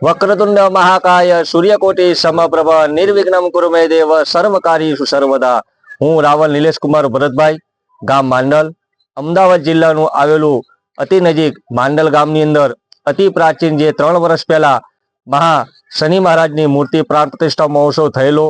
વક્રતુંડ મહાકાય સૂર્યકોટી સમપ્રભ નિર્વિઘ્નમ કુરુ મે દેવ સર્વકાર્યેષુ સર્વદા. હું રાવલ નિલેશ કુમાર ભરતભાઈ, ગામ માંડલ, અમદાવાદ જિલ્લાનું આવેલું અતિ નજીક માંડલ ગામની અંદર અતિ પ્રાચીન જે 3 વર્ષ પહેલા મહા શનિ મહારાજની મૂર્તિ પ્રાણ પ્રતિષ્ઠા મહોત્સવ થયેલો,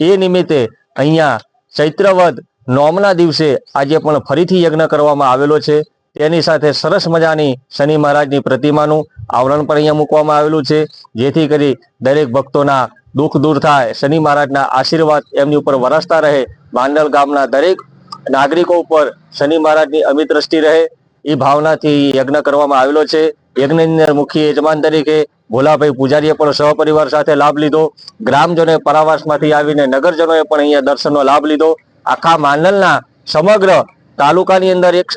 એ નિમિત્તે અહીંયા ચૈત્રવદ નોમના દિવસે આજે પણ ફરીથી યજ્ઞ કરવામાં આવેલો છે. તેની સાથે સરસ મજાની શનિ મહારાજની પ્રતિમાનું આવરણ પણ અહીંયા મૂકવામાં આવેલું છે, જેથી કરી દરેક ભક્તોના દુઃખ દૂર થાય, શનિ મહારાજના આશીર્વાદ એમની ઉપર વરસતા રહે, માંડલ ગામના દરેક નાગરિકો ઉપર શનિ મહારાજની અમિત દ્રષ્ટિ રહે, એ ભાવનાથી યજ્ઞ કરવામાં આવેલો છે. યજ્ઞની અંદર મુખ્ય યજમાન તરીકે ભોલાભાઈ પૂજારીએ પણ સહપરિવાર સાથે લાભ લીધો. ગ્રામજનોએ પરાવાસમાંથી આવીને નગરજનોએ પણ અહીંયા દર્શનનો લાભ લીધો. આખા માંડલના સમગ્ર તાલુકાની અંદર એક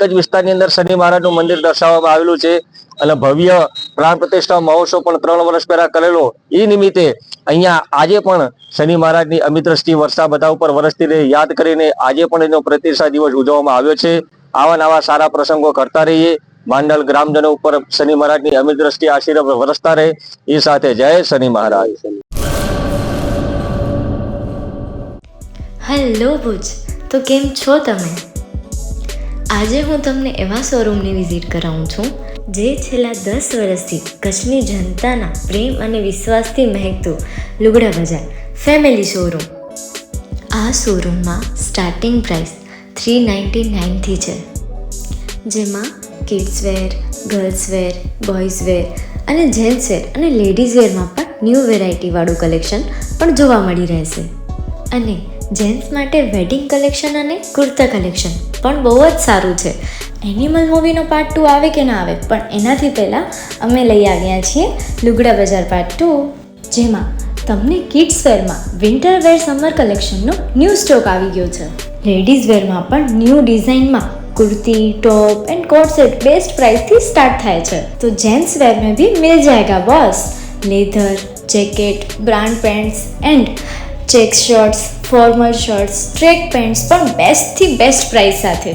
જ વિસ્તારની અંદર શનિ મહારાજનું મંદિર દર્શાવવામાં આવેલું છે અને ભવ્ય પ્રાણ પ્રતિષ્ઠા મહોત્સવ પણ 3 વર્ષ પહેલા કરેલો. એ નિમિત્તે અહીંયા આજે પણ શનિ મહારાજની અમિત દ્રષ્ટિ વર્ષા બધા ઉપર વરસતી રહી યાદ કરીને આજે પણ એનો પ્રતિષ્ઠા દિવસ ઉજવવામાં આવ્યો છે. આવા નવા સારા પ્રસંગો કરતા રહીએ, માંડલ ગ્રામજનો ઉપર શનિ મહારાજની અમિત દ્રષ્ટિ આશીર્વાદ વરસતા રહે. એ સાથે જય શનિ મહારાજ. હેલો ભુજ, તો કેમ છો તમે? આજે હું તમને એવા શોરૂમની વિઝિટ કરાવું છું જે છેલ્લા 10 વર્ષથી કચ્છની જનતાના પ્રેમ અને વિશ્વાસથી મહેકતું લુગડા બજાર ફેમિલી શોરૂમ. આ શોરૂમમાં સ્ટાર્ટિંગ પ્રાઇસ 399થી છે, જેમાં kids wear, girls wear, boys wear અને જેન્ટ્સ વેર અને લેડીઝ વેરમાં પણ ન્યૂ વેરાયટીવાળું કલેક્શન પણ જોવા મળી રહેશે. અને જેન્ટ્સ માટે વેડિંગ કલેક્શન અને કુર્તા કલેક્શન પણ બહુ જ સારું છે. એનિમલ મૂવીનો પાર્ટ 2 આવે કે ના આવે, પણ એનાથી પહેલાં અમે લઈ આવ્યા છીએ લુગડા બજાર પાર્ટ 2, જેમાં તમને કિડ્સ વેરમાં વિન્ટર વેર સમર કલેક્શનનો ન્યૂ સ્ટોક આવી ગયો છે. લેડીઝ વેરમાં પણ ન્યૂ ડિઝાઇનમાં kurti, top and coat set best price थी स्टार्ट થાય છે. तो जेंट्स वेयर में भी मिल जाएगा boss. Leather, jacket, brand pants and check shirts, formal shirts, track pants પણ બેસ્ટથી બેસ્ટ પ્રાઇસ સાથે.